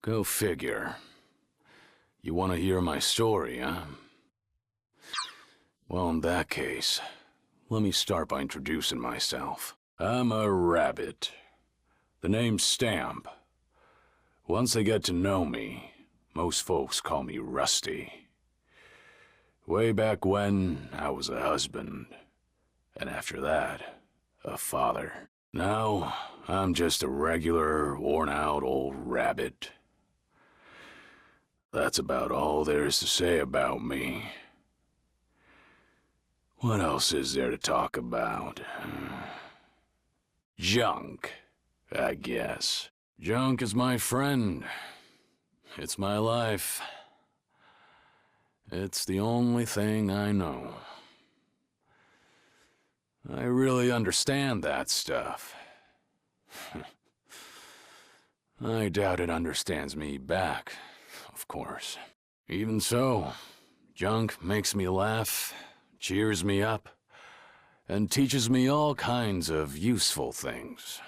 Go figure. You want to hear my story, huh? Well, in that case, let me start by introducing myself. I'm a rabbit. The name's Stamp. Once they get to know me, most folks call me Rusty. Way back when, I was a husband. And after that, a father. Now, I'm just a regular, worn-out old rabbit. That's about all there is to say about me. What else is there to talk about? Junk, I guess. Junk is my friend. It's my life. It's the only thing I know. I really understand that stuff. I doubt it understands me back, of course. Even so, junk makes me laugh, cheers me up, and teaches me all kinds of useful things.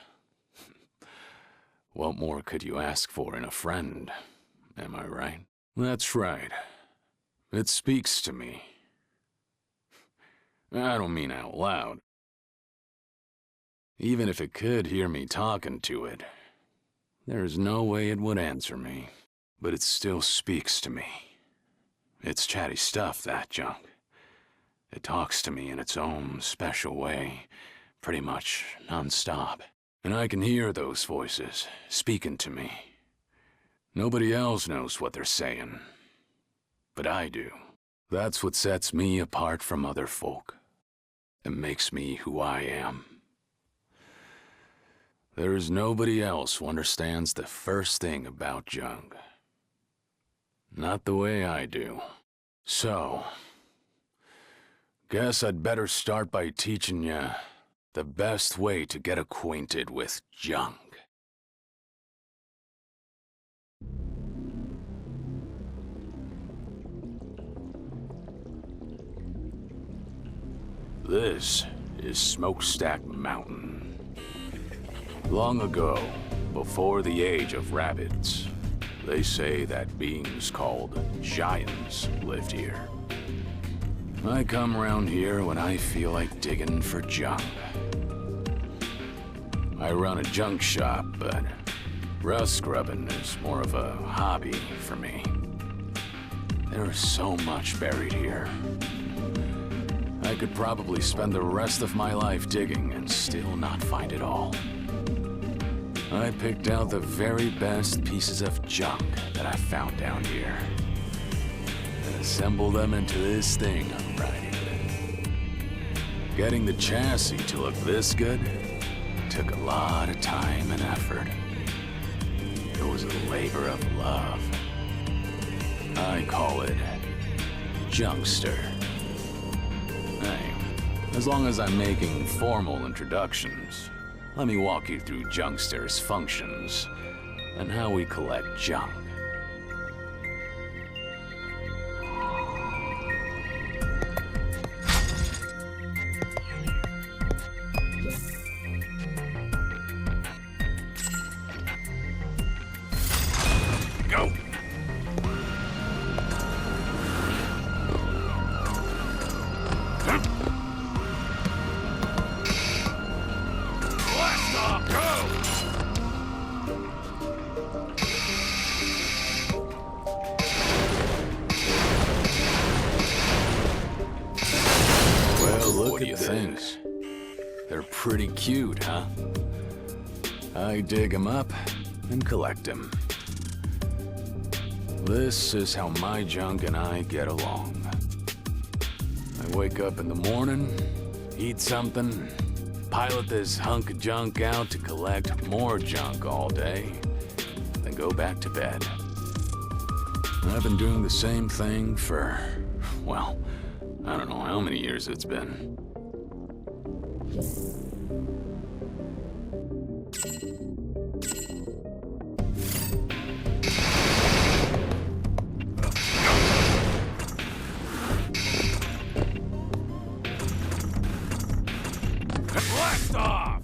What more could you ask for in a friend, am I right? That's right. It speaks to me. I don't mean out loud. Even if it could hear me talking to it, there's no way it would answer me. But it still speaks to me. It's chatty stuff, that junk. It talks to me in its own special way, pretty much non-stop. And I can hear those voices speaking to me. Nobody else knows what they're saying, but I do. That's what sets me apart from other folk, and makes me who I am. There is nobody else who understands the first thing about junk. Not the way I do. So, guess I'd better start by teaching you the best way to get acquainted with junk. This is Smokestack Mountain. Long ago, before the age of rabbits, they say that beings called giants lived here. I come around here when I feel like digging for junk. I run a junk shop, but rust scrubbing is more of a hobby for me. There is so much buried here. I could probably spend the rest of my life digging and still not find it all. I picked out the very best pieces of junk that I found down here and assembled them into this thing I'm riding with. Getting the chassis to look this good took a lot of time and effort. It was a labor of love. I call it Junkster. Hey, as long as I'm making formal introductions, let me walk you through Junkster's functions and how we collect junk. Go! What do you think? They're pretty cute, huh? I dig them up and collect them. This is how my junk and I get along. I wake up in the morning, eat something, pilot this hunk of junk out to collect more junk all day, then go back to bed. I've been doing the same thing for, well, I don't know how many years it's been. Blast off!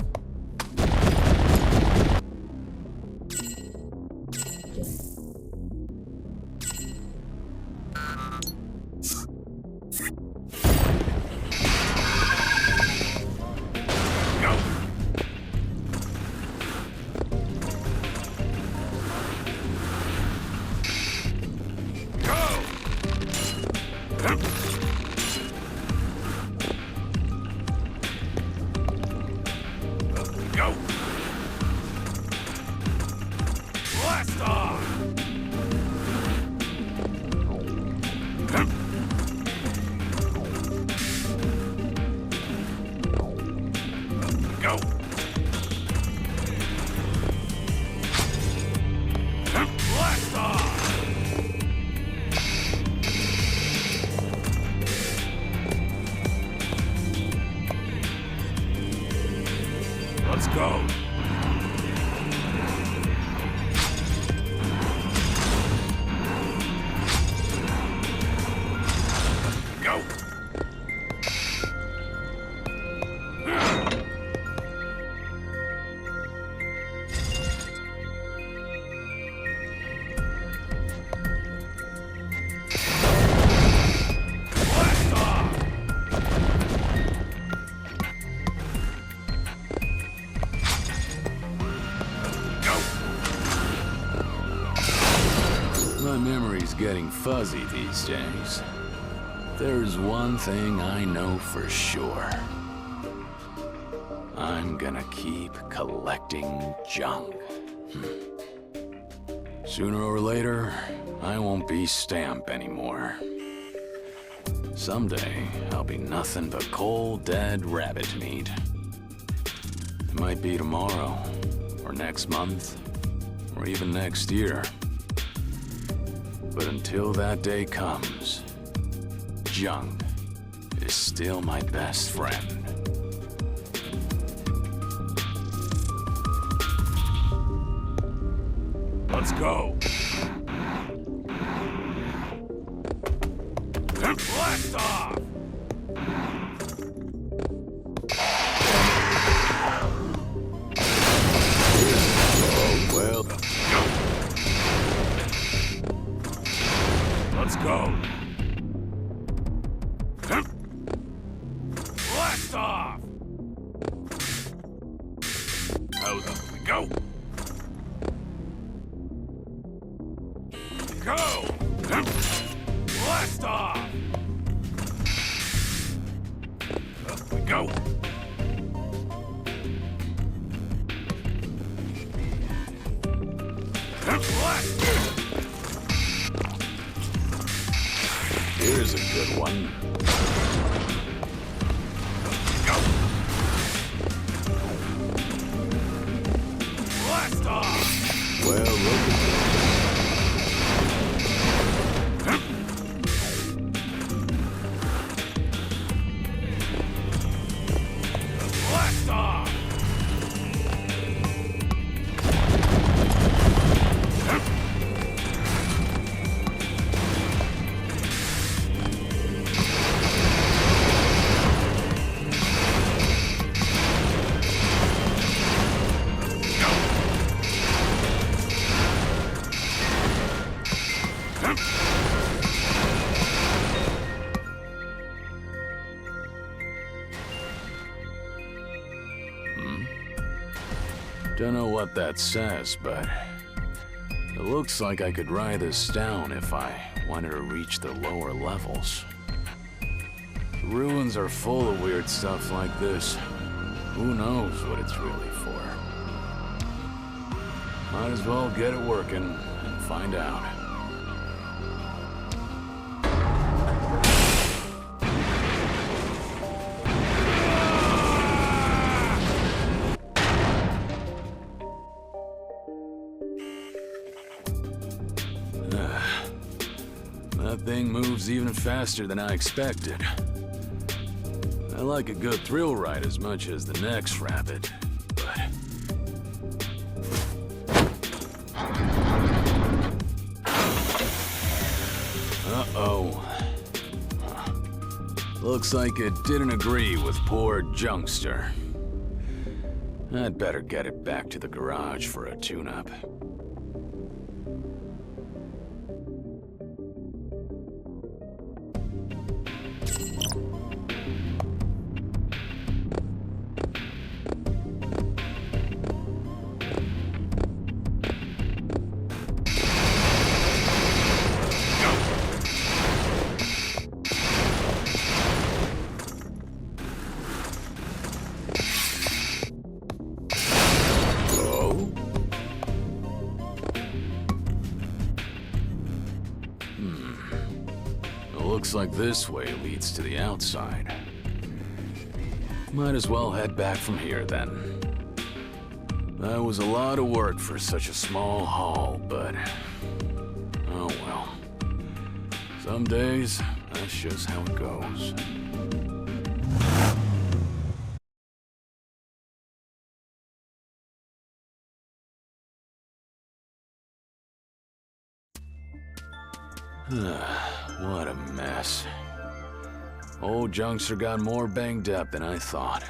Go! Blast off! Go! Blast off! Let's go! Go! Blast off! Go! My memory's getting fuzzy these days. There's one thing I know for sure. I'm gonna keep collecting junk. Sooner or later, I won't be Stamp anymore. Someday, I'll be nothing but cold, dead rabbit meat. It might be tomorrow, or next month, or even next year. But until that day comes, junk is still my best friend. Let's go. Blast off! Oh, well. Go. Let's go. Blast off! Out we go. Go! Blast off! Up we go. Blast! Here's a good one. Go! Blast off! Well, look at blast off! Don't know what that says, but it looks like I could write this down if I wanted to reach the lower levels. The ruins are full of weird stuff like this. Who knows what it's really for? Might as well get it working and find out. That thing moves even faster than I expected. I like a good thrill ride as much as the next rabbit, but... Uh-oh. Looks like it didn't agree with poor Junkster. I'd better get it back to the garage for a tune-up. like this way leads to the outside. Might as well head back from here then. That was a lot of work for such a small haul, but... oh well. Some days, that's just how it goes. What a mess. Old Junkster got more banged up than I thought.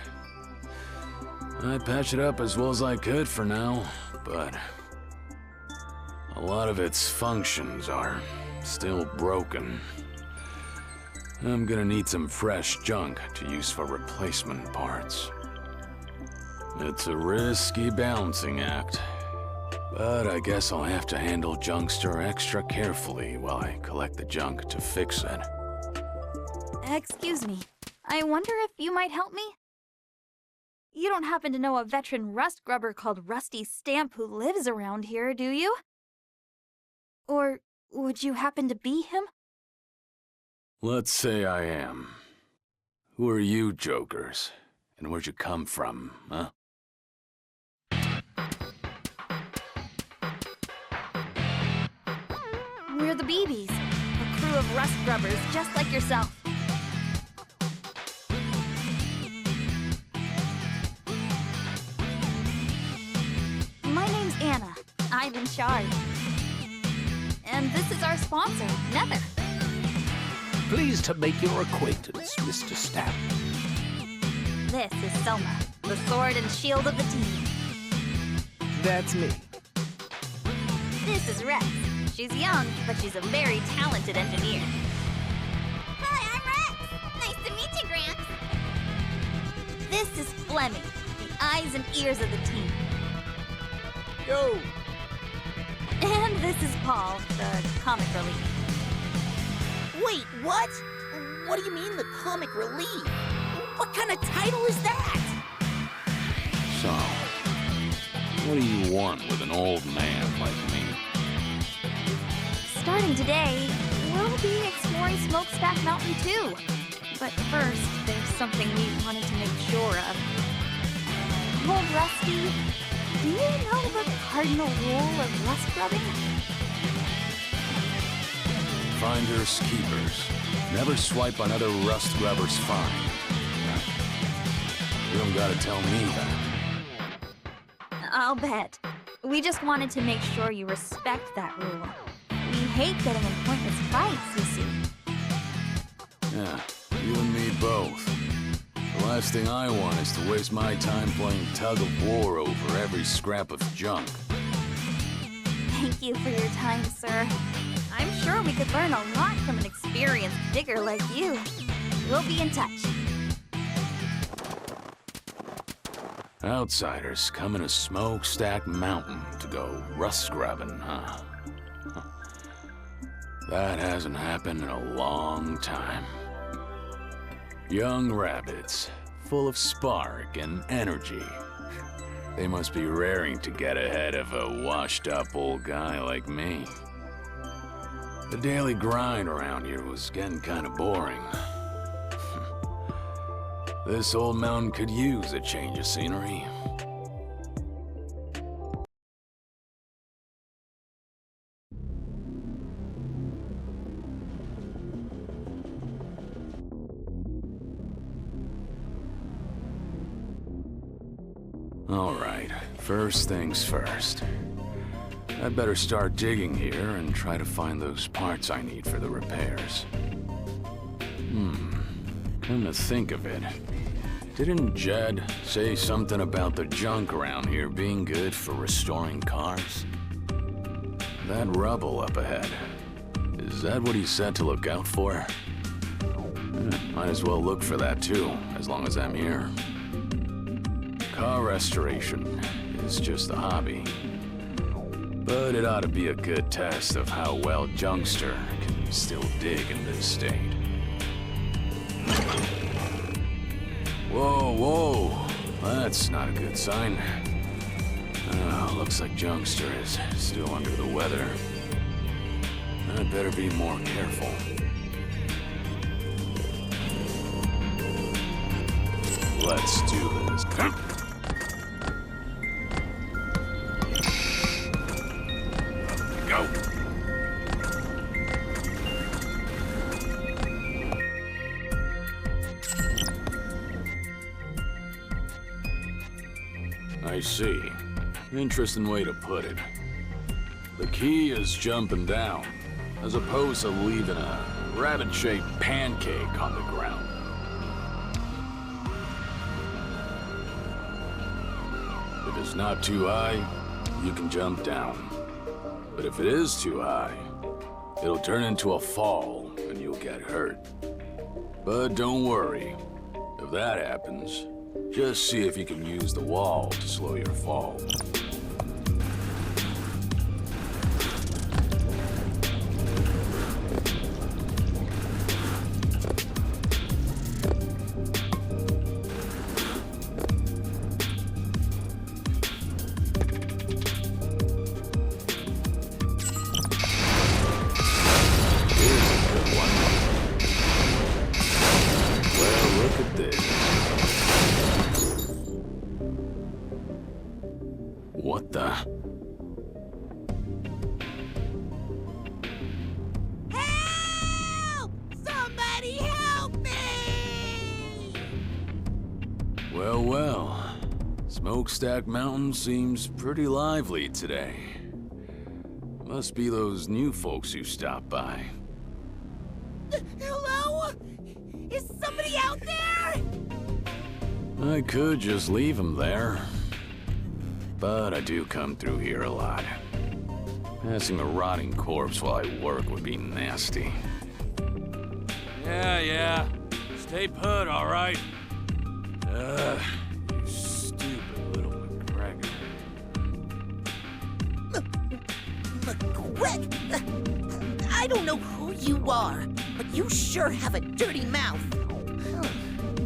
I patched it up as well as I could for now, but a lot of its functions are still broken. I'm gonna need some fresh junk to use for replacement parts. It's a risky balancing act, but I guess I'll have to handle Junkster extra carefully while I collect the junk to fix it. Excuse me, I wonder if you might help me? You don't happen to know a veteran rust grubber called Rusty Stamp who lives around here, do you? Or would you happen to be him? Let's say I am. Who are you, jokers? And where'd you come from, huh? We're the BBs, a crew of rust grubbers just like yourself. My name's Anna. I'm in charge. And this is our sponsor, Nether. Pleased to make your acquaintance, Mr. Stamp. This is Selma, the sword and shield of the team. That's me. This is Rex. She's young, but she's a very talented engineer. Hi, I'm Rex. Nice to meet you, Gramps. This is Fleming, the eyes and ears of the team. Yo! And this is Paul, the comic relief. Wait, what? What do you mean the comic relief? What kind of title is that? So, what do you want with an old man like me? Starting today, we'll be exploring Smokestack Mountain too. But first, there's something we wanted to make sure of. Old Rusty, do you know the cardinal rule of rust grubbing? Finders keepers. Never swipe on other rust grubbers' find. You don't gotta tell me that. I'll bet. We just wanted to make sure you respect that rule. We hate getting in pointless fights, you see. Yeah, you and me both. The last thing I want is to waste my time playing tug of war over every scrap of junk. Thank you for your time, sir. I'm sure we could learn a lot from an experienced digger like you. We'll be in touch. Outsiders coming to Smokestack Mountain to go rust grubbing, huh? That hasn't happened in a long time. Young rabbits, full of spark and energy. They must be raring to get ahead of a washed-up old guy like me. The daily grind around here was getting kind of boring. This old mountain could use a change of scenery. All right, first things first. I'd better start digging here and try to find those parts I need for the repairs. Come to think of it, didn't Jed say something about the junk around here being good for restoring cars? That rubble up ahead, is that what he said to look out for? Might as well look for that too, as long as I'm here. Car restoration is just a hobby, but it ought to be a good test of how well Junkster can still dig in this state. Whoa, whoa, that's not a good sign. Looks like Junkster is still under the weather. I'd better be more careful. Let's do this. Go! I see. Interesting way to put it. The key is jumping down, as opposed to leaving a rabbit-shaped pancake on the ground. If it's not too high, you can jump down. But if it is too high, it'll turn into a fall and you'll get hurt. But don't worry. If that happens, just see if you can use the wall to slow your fall. What the? Help! Somebody help me! Well, well. Smokestack Mountain seems pretty lively today. Must be those new folks who stopped by. Hello? Is somebody out there? I could just leave them there. But I do come through here a lot. Passing a rotting corpse while I work would be nasty. Yeah. Stay put, all right? You stupid little McGregor. McGreg? I don't know who you are, but you sure have a dirty mouth.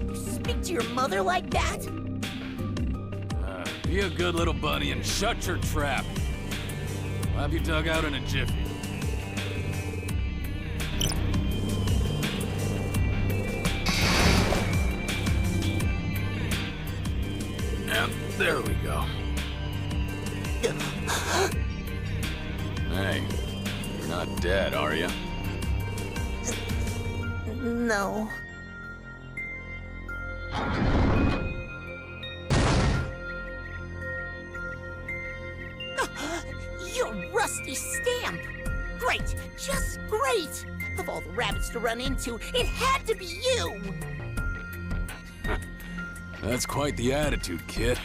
You speak to your mother like that? Be a good little bunny and shut your trap. I'll have you dug out in a jiffy. And there we go. Hey, you're not dead, are you? No. Your rusty stamp! Great! Just great! Of all the rabbits to run into, it had to be you! That's quite the attitude, kid.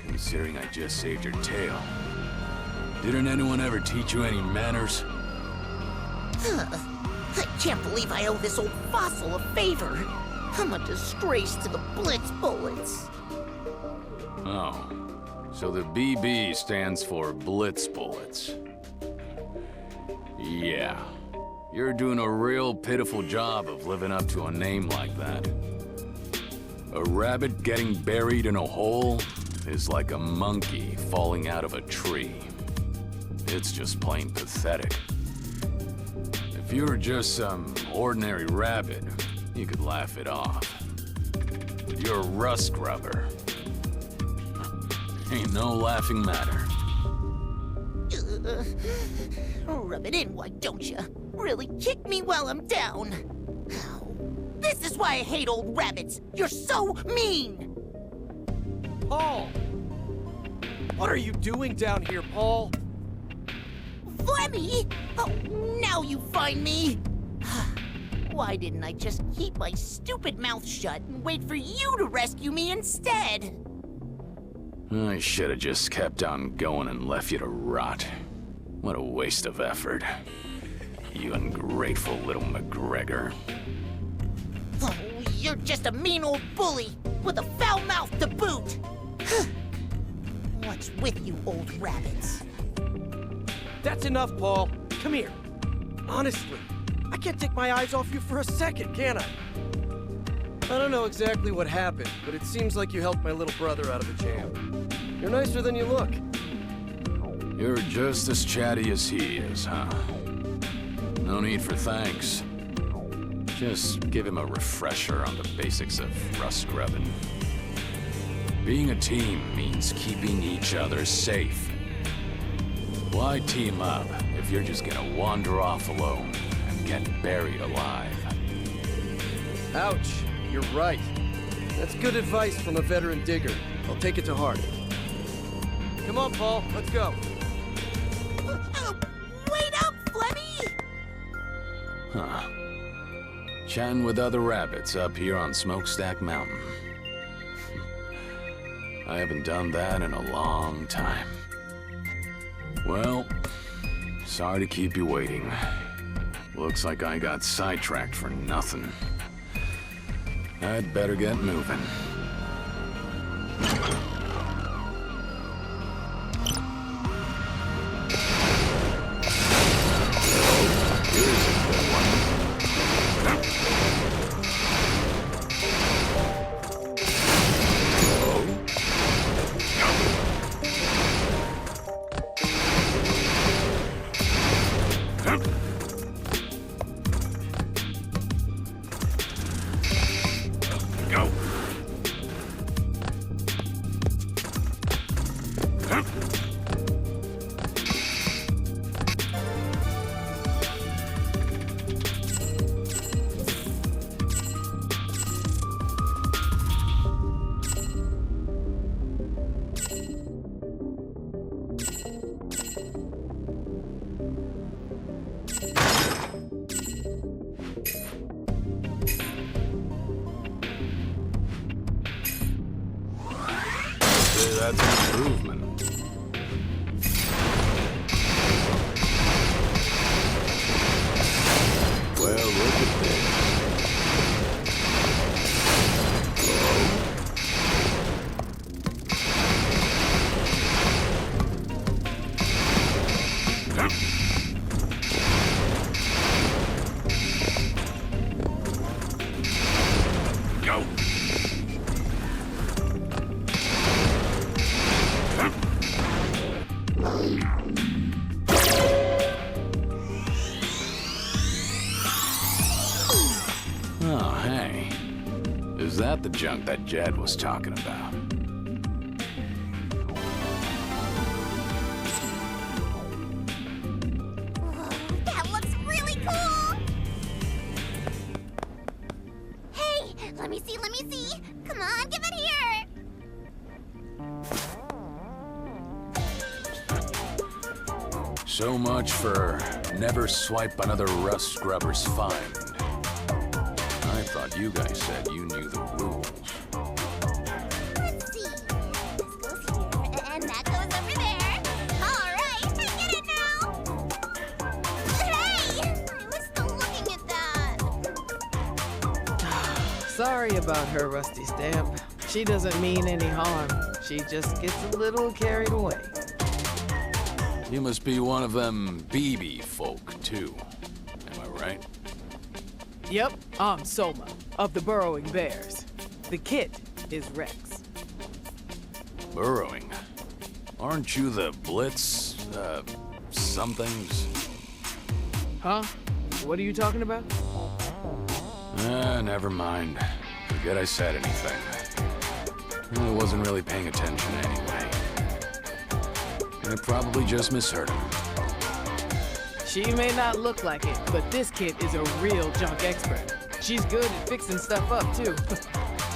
Considering I just saved your tail. Didn't anyone ever teach you any manners? I can't believe I owe this old fossil a favor. I'm a disgrace to the Blitz Bullets. Oh. So the BB stands for Blitz Bullets. Yeah. You're doing a real pitiful job of living up to a name like that. A rabbit getting buried in a hole is like a monkey falling out of a tree. It's just plain pathetic. If you were just some ordinary rabbit, you could laugh it off. But you're a rust grubber. Ain't no laughing matter. Rub it in, why don't you? Really kick me while I'm down. This is why I hate old rabbits. You're so mean. Paul! What are you doing down here, Paul? Flemmy? Oh, now you find me. Why didn't I just keep my stupid mouth shut and wait for you to rescue me instead? I should have just kept on going and left you to rot. What a waste of effort. You ungrateful little McGregor. Oh, you're just a mean old bully with a foul mouth to boot. What's with you old rabbits? That's enough, Paul. Come here. Honestly, I can't take my eyes off you for a second, can I? I don't know exactly what happened, but it seems like you helped my little brother out of a jam. You're nicer than you look. You're just as chatty as he is, huh? No need for thanks. Just give him a refresher on the basics of rust grubbing. Being a team means keeping each other safe. Why team up if you're just gonna wander off alone and get buried alive? Ouch, you're right. That's good advice from a veteran digger. I'll take it to heart. Come on, Paul, let's go. Wait up, Flemmy! Huh. Chatting with other rabbits up here on Smokestack Mountain. I haven't done that in a long time. Well, sorry to keep you waiting. Looks like I got sidetracked for nothing. I'd better get moving. That's an improvement. Well, look at this. Go. Oh, hey. Is that the junk that Jed was talking about? That looks really cool! Hey, let me see, let me see. Come on, give it here! So much for never swipe another rust scrubber's find. I thought you guys said you knew the rules. Let's see. This goes here, and that goes over there. All right, I get it now. Hey! I was still looking at that. Sorry about her, Rusty Stamp. She doesn't mean any harm. She just gets a little carried away. You must be one of them BB folk, too. Am I right? Yep, I'm Soma, of the Burrowing Bears. The kid is Rex. Burrowing? Aren't you the Blitz, somethings? Huh? What are you talking about? Never mind. Forget I said anything. I wasn't really paying attention anyway. I probably just misheard him. She may not look like it, but this kid is a real junk expert. She's good at fixing stuff up, too.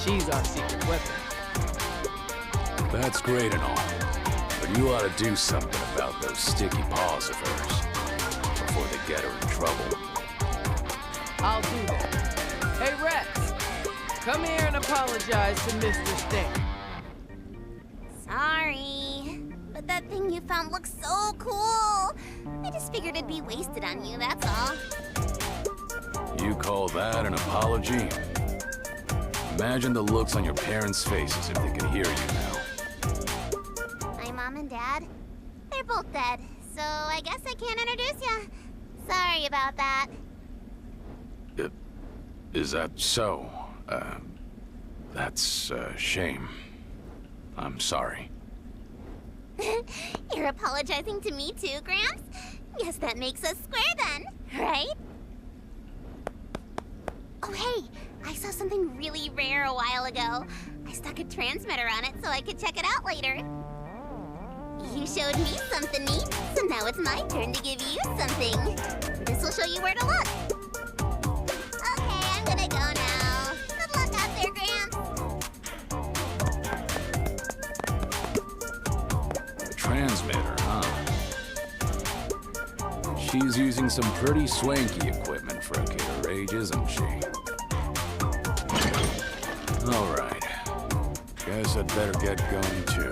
She's our secret weapon. That's great and all, but you ought to do something about those sticky paws of hers before they get her in trouble. I'll do that. Hey, Rex, come here and apologize to Mr. Stamp. Sorry, but that thing you found looks so cool. I just figured it'd be wasted on you, that's all. You call that an apology? Imagine the looks on your parents' faces if they could hear you now. My mom and dad, they're both dead, so I guess I can't introduce ya. Sorry about that. Is that so? That's a shame. I'm sorry. You're apologizing to me too, Gramps? Guess that makes us square then, right? Oh, hey, I saw something really rare a while ago. I stuck a transmitter on it so I could check it out later. You showed me something neat, so now it's my turn to give you something. This will show you where to look. Okay, I'm gonna go now. Good luck out there, Gramps. A transmitter, huh? She's using some pretty swanky equipment for a kid her age, isn't she? Alright. Guess I'd better get going too.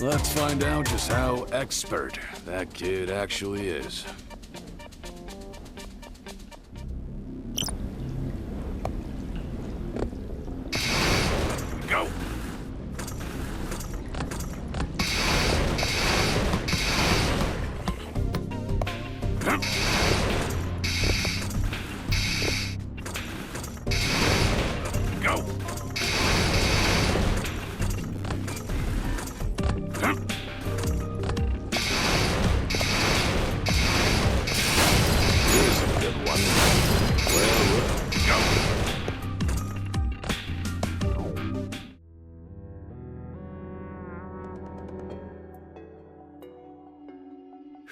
Let's find out just how expert that kid actually is. Go! Go! Here's a good one. Well, go!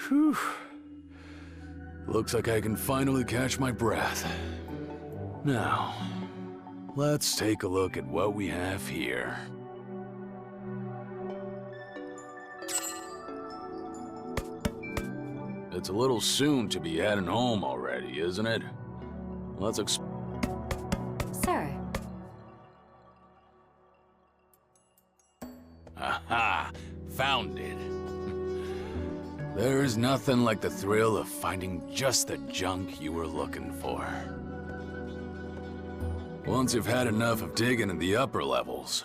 Whew. Looks like I can finally catch my breath. Now, let's take a look at what we have here. It's a little soon to be heading home already, isn't it? Let's Sir, Aha! Found it. There's nothing like the thrill of finding just the junk you were looking for. Once you've had enough of digging in the upper levels,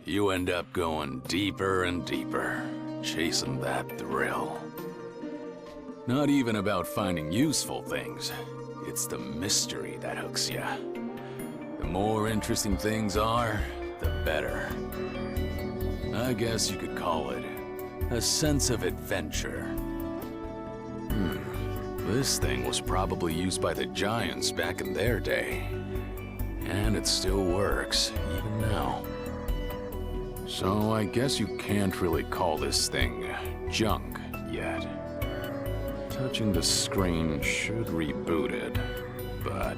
you end up going deeper and deeper, chasing that thrill. Not even about finding useful things. It's the mystery that hooks you. The more interesting things are, the better. I guess you could call it a sense of adventure. This thing was probably used by the Giants back in their day. And it still works, even now. So I guess you can't really call this thing junk yet. Touching the screen should reboot it, but...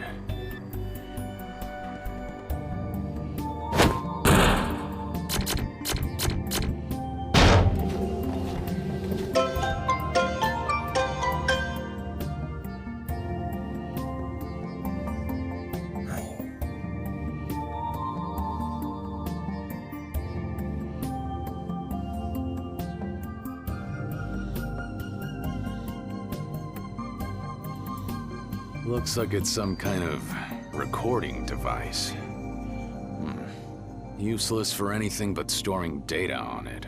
Looks like it's some kind of recording device. Useless for anything but storing data on it.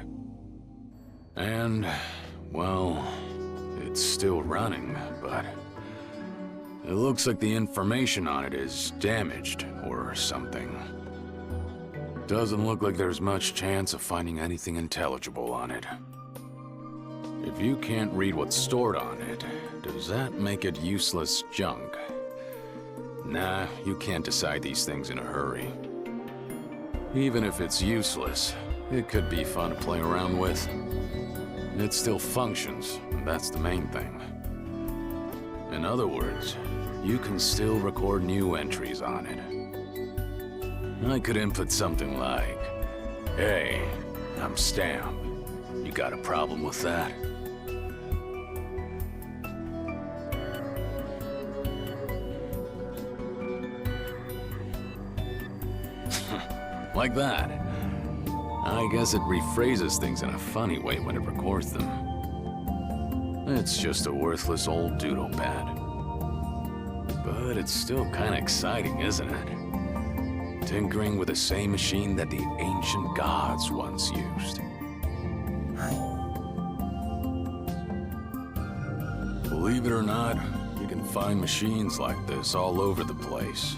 And, well, it's still running, but it looks like the information on it is damaged or something. Doesn't look like there's much chance of finding anything intelligible on it. If you can't read what's stored on it, does that make it useless junk? Nah, you can't decide these things in a hurry. Even if it's useless, it could be fun to play around with. It still functions, and that's the main thing. In other words, you can still record new entries on it. I could input something like, "Hey, I'm Stamp. You got a problem with that?" Like that. I guess it rephrases things in a funny way when it records them. It's just a worthless old doodle pad. But it's still kinda exciting, isn't it? Tinkering with the same machine that the ancient gods once used. Believe it or not, you can find machines like this all over the place.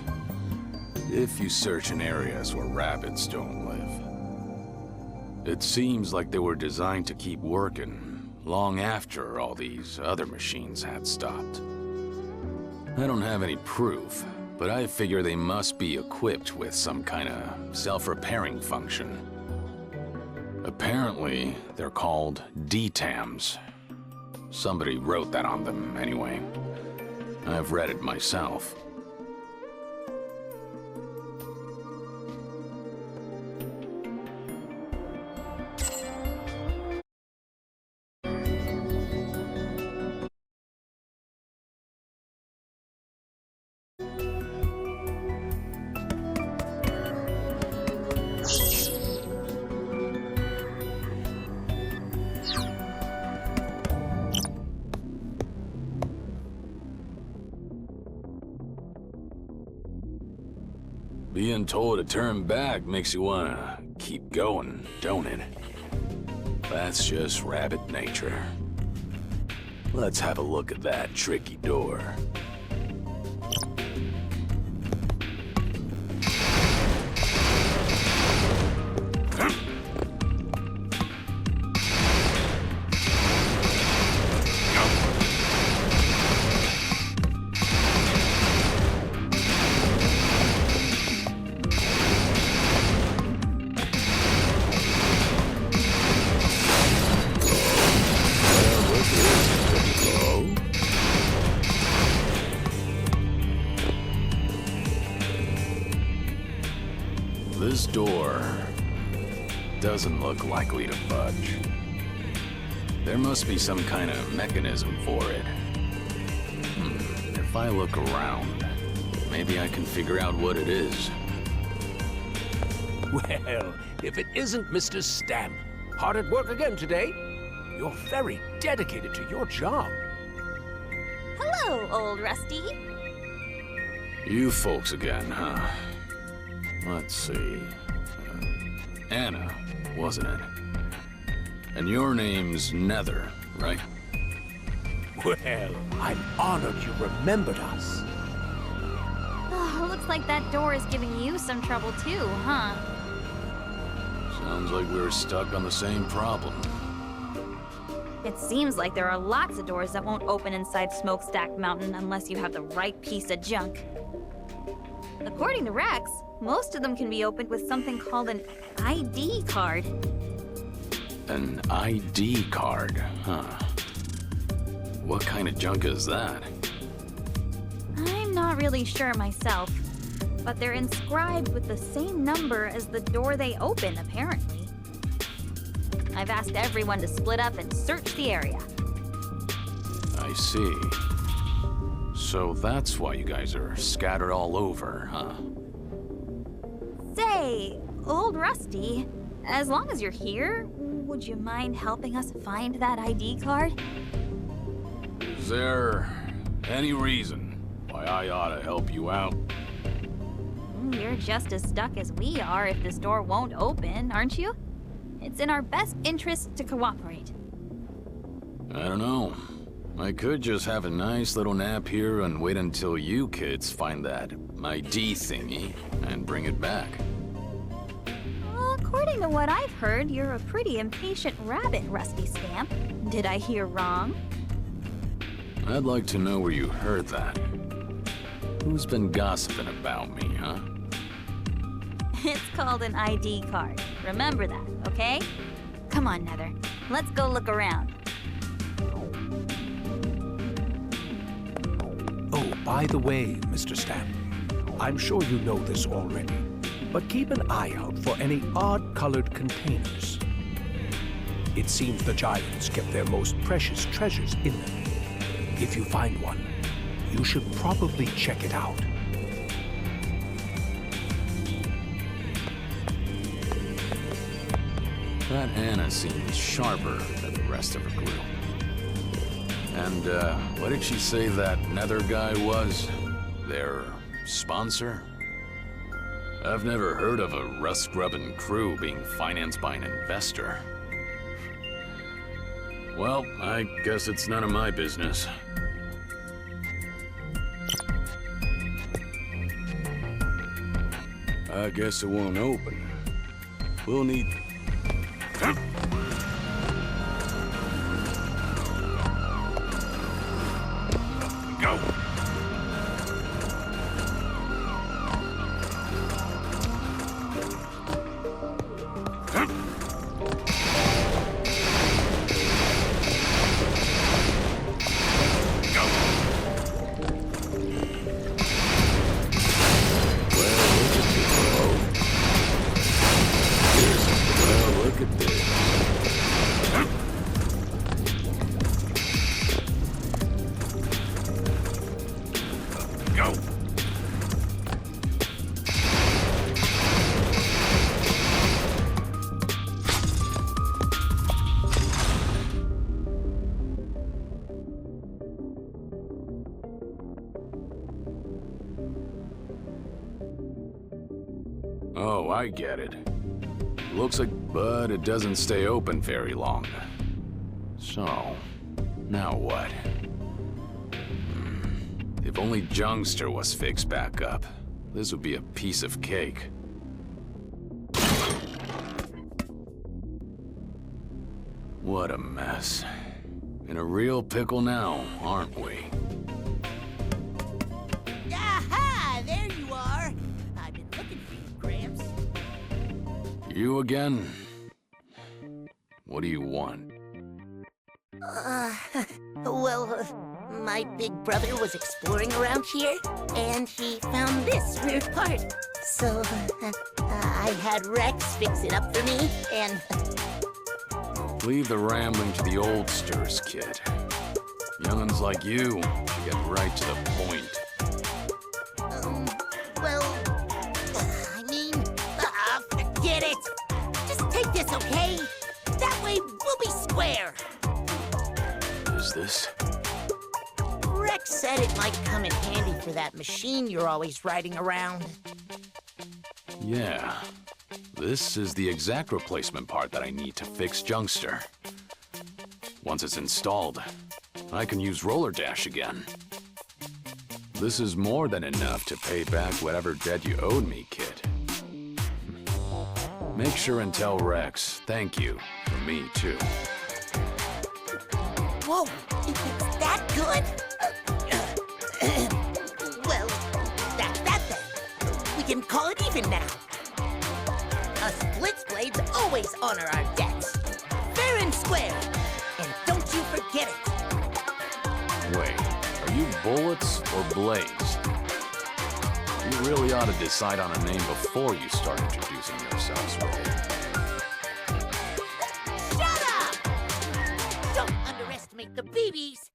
If you search in areas where rabbits don't live. It seems like they were designed to keep working long after all these other machines had stopped. I don't have any proof, but I figure they must be equipped with some kind of self-repairing function. Apparently, they're called DTAMs. Somebody wrote that on them, anyway. I've read it myself. Being told to turn back makes you wanna keep going, don't it? That's just rabbit nature. Let's have a look at that tricky door. This door doesn't look likely to budge. There must be some kind of mechanism for it. If I look around, maybe I can figure out what it is. Well, if it isn't Mr. Stamp. Hard at work again today. You're very dedicated to your job. Hello, old Rusty. You folks again, huh? Let's see. Anna, wasn't it? And your name's Nether, right? Well, I'm honored you remembered us. Oh, looks like that door is giving you some trouble too, huh? Sounds like we're stuck on the same problem. It seems like there are lots of doors that won't open inside Smokestack Mountain unless you have the right piece of junk. According to Rex, most of them can be opened with something called an ID card. An ID card, huh? What kind of junk is that? I'm not really sure myself, but they're inscribed with the same number as the door they open, apparently. I've asked everyone to split up and search the area. I see. So that's why you guys are scattered all over, huh? Say, old Rusty, as long as you're here, would you mind helping us find that ID card? Is there any reason why I ought to help you out? You're just as stuck as we are if this door won't open, aren't you? It's in our best interest to cooperate. I don't know. I could just have a nice little nap here and wait until you kids find that ID thingy and bring it back. According to what I've heard, you're a pretty impatient rabbit, Rusty Stamp. Did I hear wrong? I'd like to know where you heard that. Who's been gossiping about me, huh? It's called an ID card. Remember that, okay? Come on, Nether. Let's go look around. Oh, by the way, Mr. Stamp, I'm sure you know this already, but keep an eye out for any odd-colored containers. It seems the Giants kept their most precious treasures in them. If you find one, you should probably check it out. That Anna seems sharper than the rest of her crew. And, what did she say that Nether guy was? Their sponsor? I've never heard of a rust-grubbing crew being financed by an investor. Well, I guess it's none of my business. I guess it won't open. We'll need... Go! Oh, I get it. Looks like, but it doesn't stay open very long. So, now what? If only Junkster was fixed back up, this would be a piece of cake. What a mess. In a real pickle now, aren't we? Aha! There you are! I've been looking for you, Gramps. You again? What do you want? Well, my big brother was exploring around here, and he found this weird part. So, I had Rex fix it up for me, and... Leave the rambling to the oldsters, kid. Young'uns like you should get right to the point. Well... I mean... forget it! Just take this, okay? That way, we'll be square! Is this? Rex said it might come in handy for that machine you're always riding around. Yeah. This is the exact replacement part that I need to fix Junkster. Once it's installed, I can use Roller Dash again. This is more than enough to pay back whatever debt you owed me, kid. Make sure and tell Rex thank you from me, too. Whoa, it's that good? Well, that's that then. We can call it even now. Us Blitzblades always honor our debts. Fair and square. And don't you forget it. Wait, are you Bullets or Blades? You really ought to decide on a name before you start introducing yourselves, Ray. Shut up! Don't underestimate the BBs.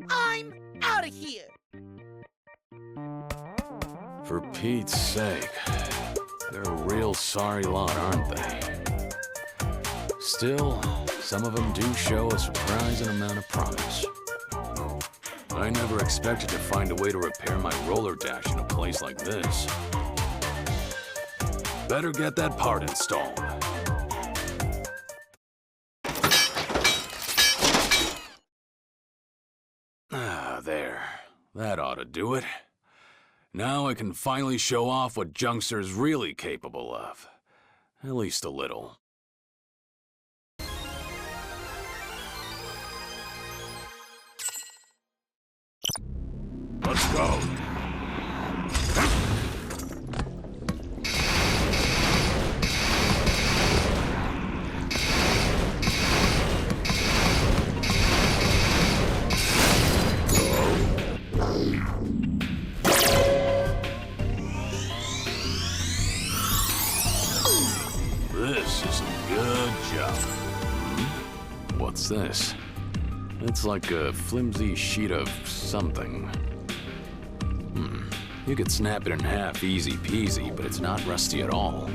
I'm out of here. For Pete's sake. They're a real sorry lot, aren't they? Still, some of them do show a surprising amount of promise. I never expected to find a way to repair my Roller Dash in a place like this. Better get that part installed. Ah, there. That ought to do it. Now I can finally show off what Junkster's really capable of. At least a little. Let's go. This is a good job. What's this? It's like a flimsy sheet of something. You could snap it in half easy peasy, but it's not rusty at all.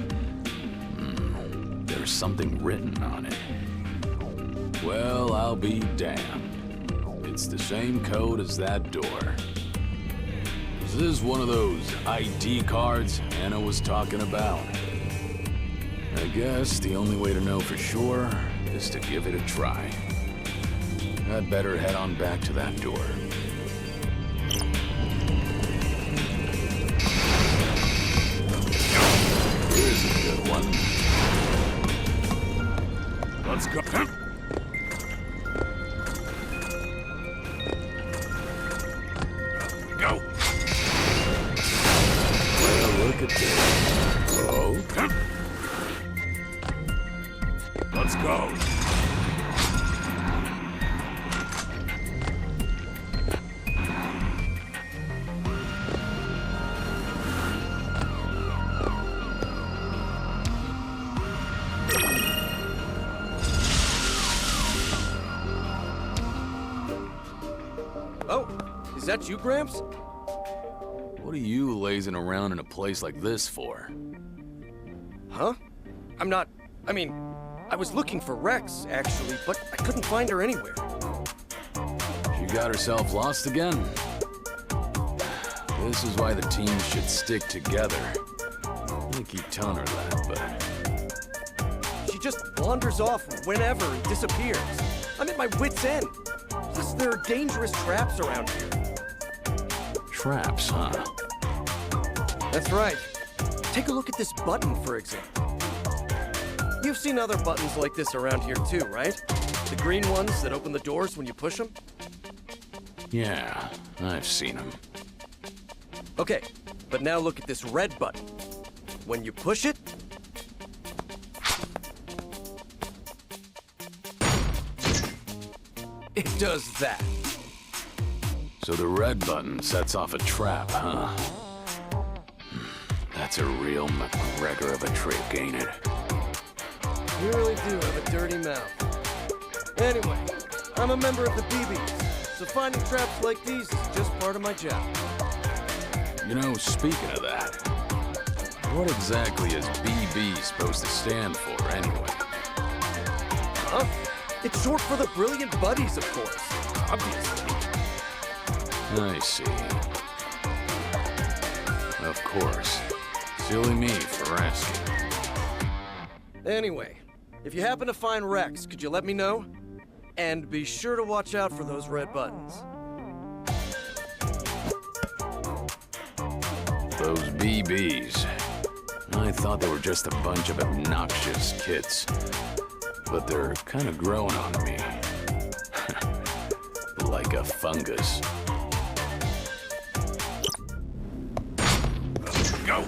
There's something written on it. Well, I'll be damned. It's the same code as that door. Is this one of those ID cards Anna was talking about? I guess the only way to know for sure is to give it a try. I'd better head on back to that door. Here's a good one. Let's go. Go. Well, look at this. Oh. Let's go. Oh, is that you, Gramps? What are you lazing around in a place like this for? Huh? I was looking for Rex, actually, but I couldn't find her anywhere. She got herself lost again? This is why the team should stick together. I keep telling her that, but She just wanders off whenever and disappears. I'm at my wit's end. Plus, there are dangerous traps around here. traps, huh? That's right. Take a look at this button, for example. You've seen other buttons like this around here too, right? The green ones that open the doors when you push them? Yeah, I've seen them. Okay, but now look at this red button. When you push it, it does that. So the red button sets off a trap, huh? That's a real McGregor of a trick, ain't it? You really do have a dirty mouth. Anyway, I'm a member of the BBs, so finding traps like these is just part of my job. You know, speaking of that, what exactly is BB supposed to stand for, anyway? Huh? It's short for the Brilliant Buddies, of course. Obviously. I see. Of course. Silly me for asking. Anyway, if you happen to find Rex, could you let me know? And be sure to watch out for those red buttons. Those BBs. I thought they were just a bunch of obnoxious kids. But they're kind of growing on me. Like a fungus. Go!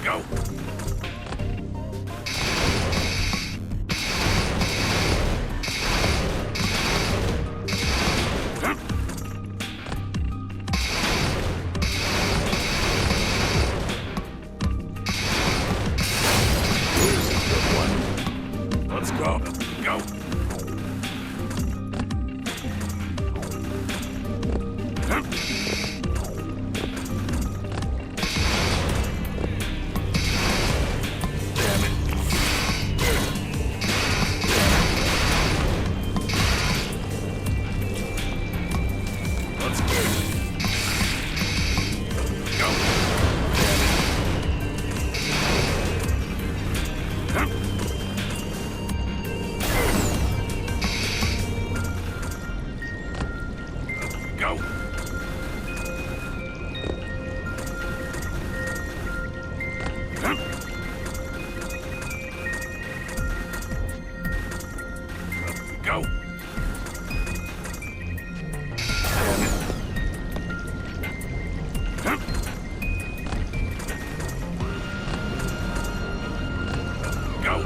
Go! Let's go. Go. Damn it. Let's go. Go. Damn it. Go. Go. Damn it. Go.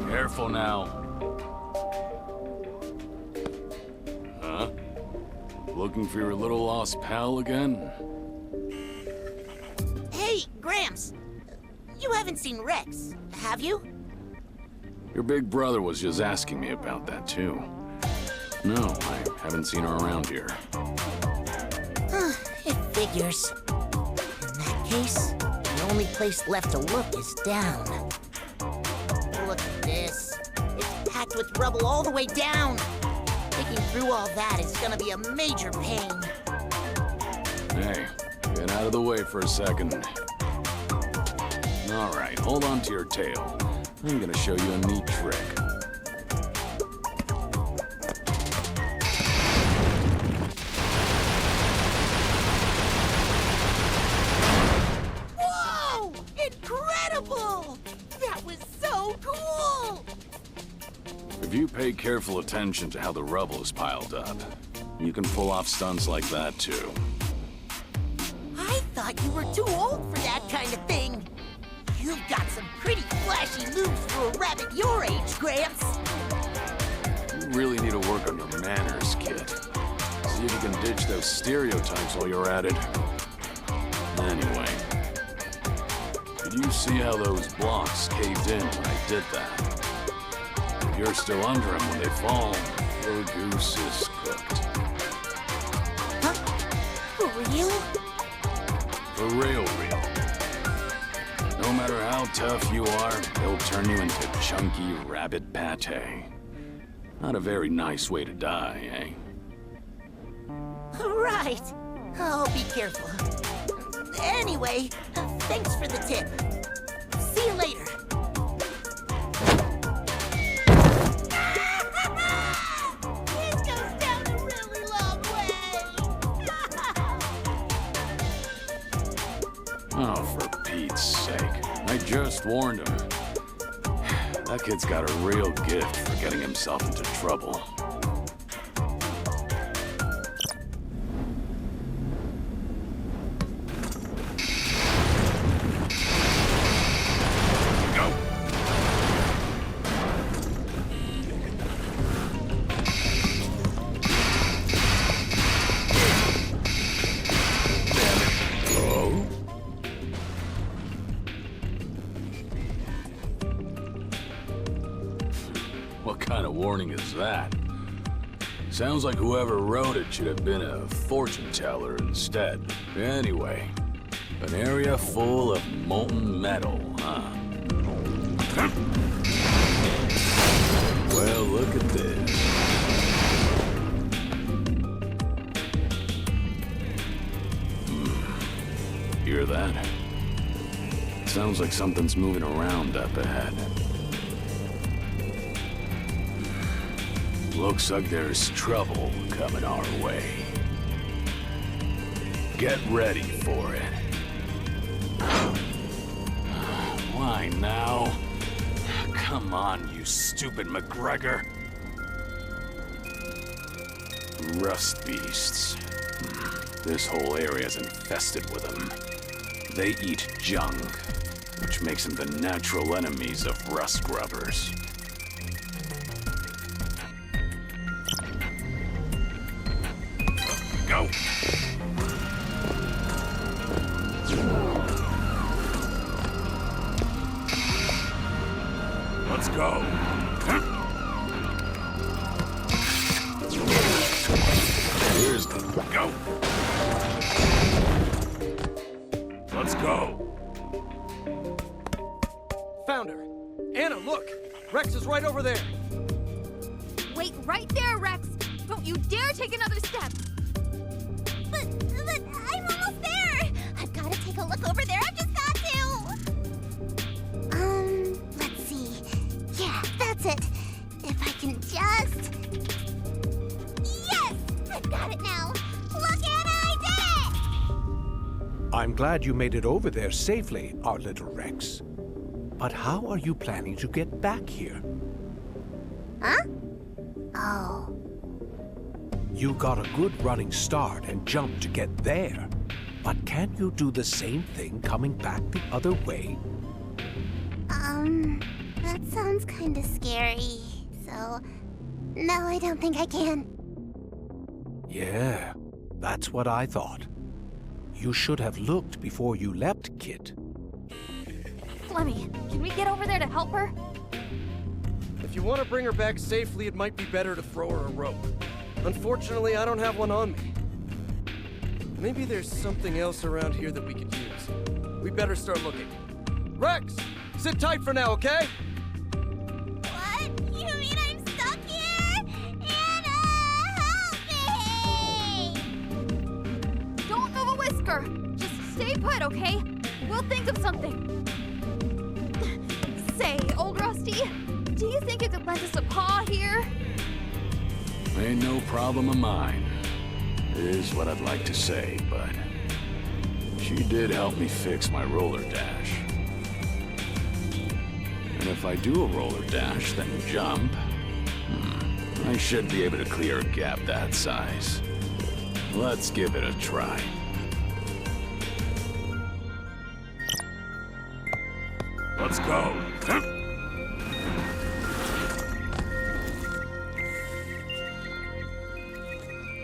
Careful now. Huh? Looking for your little lost pal again? Hey, Gramps. You haven't seen Rex, have you? Your big brother was just asking me about that, too. No, I haven't seen her around here. It figures. In that case, the only place left to look is down. Look at this. It's packed with rubble all the way down. Digging through all that is gonna be a major pain. Hey, get out of the way for a second. All right, hold on to your tail. I'm gonna show you a neat trick. Whoa! Incredible! That was so cool! If you pay careful attention to how the rubble is piled up, you can pull off stunts like that, too. I thought you were too old for that kind of thing. You've got some pretty flashy moves for a rabbit your age, Gramps. You really need to work on your manners, kid. See if you can ditch those stereotypes while you're at it. Anyway, did you see how those blocks caved in when I did that? If you're still under them when they fall, Your goose is cooked. Huh? For real? For real. No matter how tough you are, they'll turn you into chunky rabbit pate. Not a very nice way to die, eh? Right. I'll be careful. Anyway, thanks for the tip. See you later. This goes down a really long way. Oh, for Pete's sake. I just warned him. That kid's got a real gift for getting himself into trouble. What kind of warning is that? Sounds like whoever wrote it should have been a fortune teller instead. Anyway, an area full of molten metal, huh? Well, look at this. Hear that? Sounds like something's moving around up ahead. Looks like there's trouble coming our way. Get ready for it. Why now? Come on, you stupid McGregor. Rust beasts. This whole area's infested with them. They eat junk, which makes them the natural enemies of rust grubbers. Go! Let's go! Here's the... Go! Let's go! Found her. Anna, look! Rex is right over there. Wait right there, Rex! Don't you dare take another step! But I'm almost there. I've got to take a look over there. I've just got to. Let's see. Yeah, that's it. If I can just... Yes! I've got it now. Look, Anna, I did it! I'm glad you made it over there safely, our little Rex. But how are you planning to get back here? Huh? Oh. You got a good running start and jump to get there. But can you do the same thing coming back the other way? That sounds kind of scary. So, no, I don't think I can. Yeah, that's what I thought. You should have looked before you leapt, kid. Flemmy, can we get over there to help her? If you want to bring her back safely, it might be better to throw her a rope. Unfortunately, I don't have one on me. Maybe there's something else around here that we could use. We better start looking. Rex! Sit tight for now, okay? What? You mean I'm stuck here? Anna, help me! Don't move a whisker! Just stay put, okay? We'll think of something. Say, old Rusty, do you think you could lend us a paw here? Ain't no problem of mine. Is what I'd like to say, but she did help me fix my roller dash. And if I do a roller dash, then jump, I should be able to clear a gap that size. Let's give it a try. Let's go.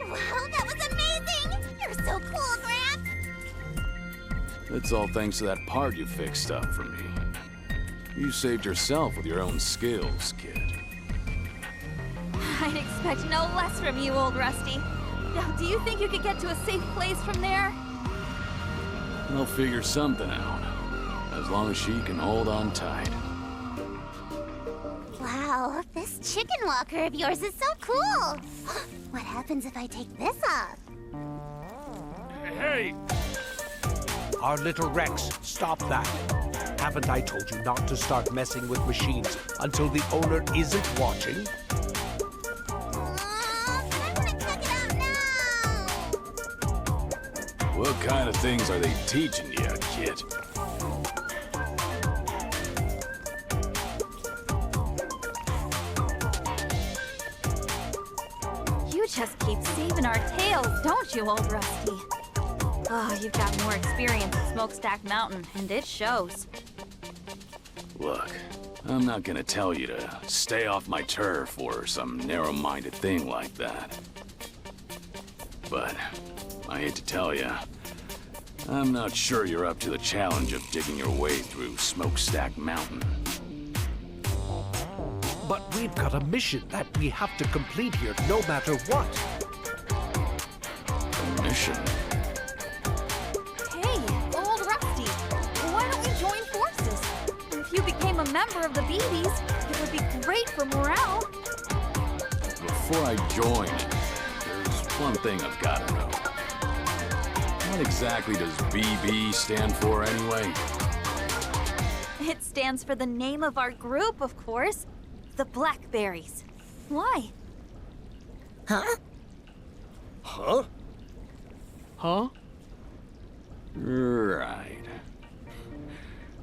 Wow, that was amazing! You're so cool, Gramp! It's all thanks to that part you fixed up for me. You saved yourself with your own skills, kid. I I'd expect no less from you, old Rusty. Now, do you think you could get to a safe place from there? I'll figure something out. As long as she can hold on tight. Wow, this chicken walker of yours is so cool. What happens if I take this off? Hey! Our little Rex, stop that. Haven't I told you not to start messing with machines until the owner isn't watching? I want to check it out now. What kind of things are they teaching you, kid? You just keep saving our tails, don't you, old Rusty? Oh, you've got more experience at Smokestack Mountain, and it shows. Look, I'm not gonna tell you to stay off my turf or some narrow-minded thing like that. But I hate to tell you, I'm not sure you're up to the challenge of digging your way through Smokestack Mountain. But we've got a mission that we have to complete here no matter what. A mission? Hey, old Rusty, why don't we join forces? If you became a member of the BBs, it would be great for morale. Before I join, there's one thing I've gotta know. What exactly does BB stand for anyway? It stands for the name of our group, of course. The Blackberries. Why? Huh? Huh? Right.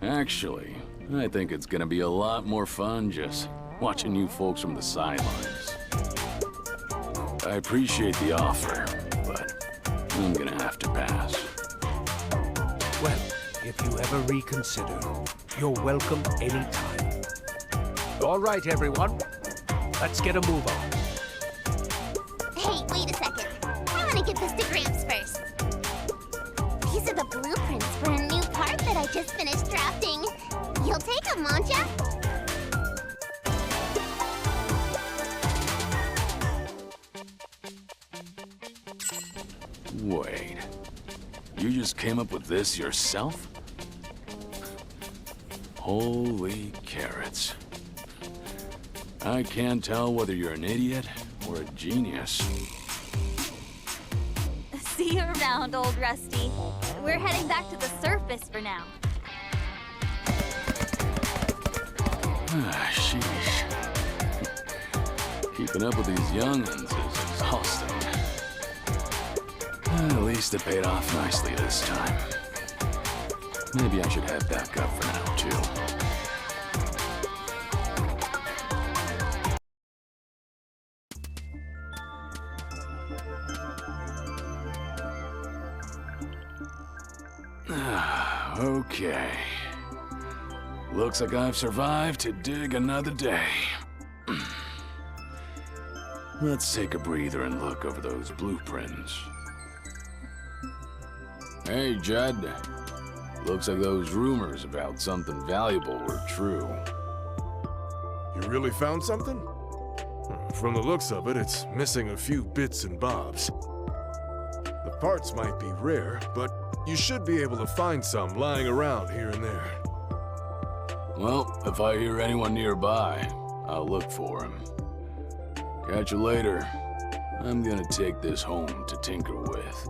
Actually, I think it's gonna be a lot more fun just watching you folks from the sidelines. I appreciate the offer, but I'm gonna have to pass. Well, if you ever reconsider, you're welcome anytime. All right, everyone. Let's get a move on. Hey, wait a second. I want to get this to Gramps first. These are the blueprints for a new part that I just finished drafting. You'll take them, won't ya? Wait. You just came up with this yourself? Holy carrots. I can't tell whether you're an idiot or a genius. See you around, old Rusty. We're heading back to the surface for now. Ah, sheesh. Keeping up with these young'uns is exhausting. At least it paid off nicely this time. Maybe I should head back up for now, too. Okay. Looks like I've survived to dig another day. Let's take a breather and look over those blueprints. Hey, Judd. Looks like those rumors about something valuable were true. You really found something? From the looks of it, it's missing a few bits and bobs. The parts might be rare, but you should be able to find some lying around here and there. Well, if I hear anyone nearby, I'll look for him. Catch you later. I'm gonna take this home to tinker with.